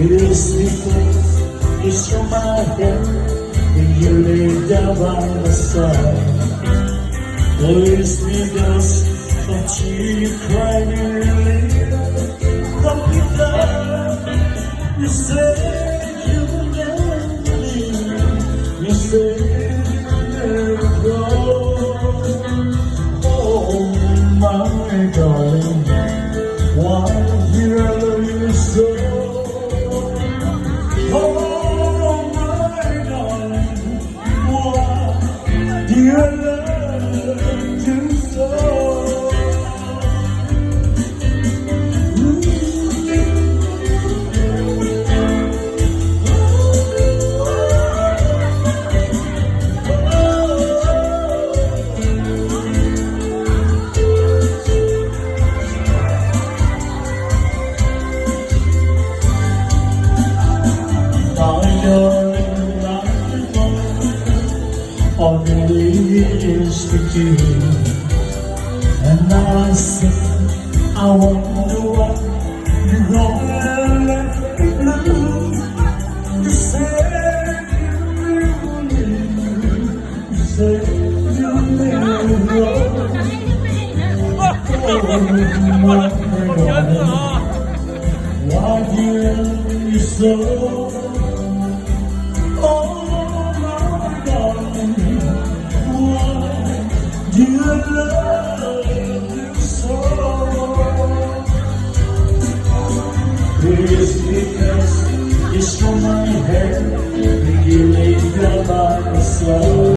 It's because it's on my head when you lay down by my side. Oh, it's because that you cry nearly. Don't be done. You say you'll never leave. You say you'll never go. Oh, my darling, why do I love you so? Oh, my darling, why do I love you so? All there is to do, and now I say, I wonder what you're gonna let me do. You say you'll leave, you say you'll never go. Oh, my darling, why do you love me so? Oh, my darling, why do you love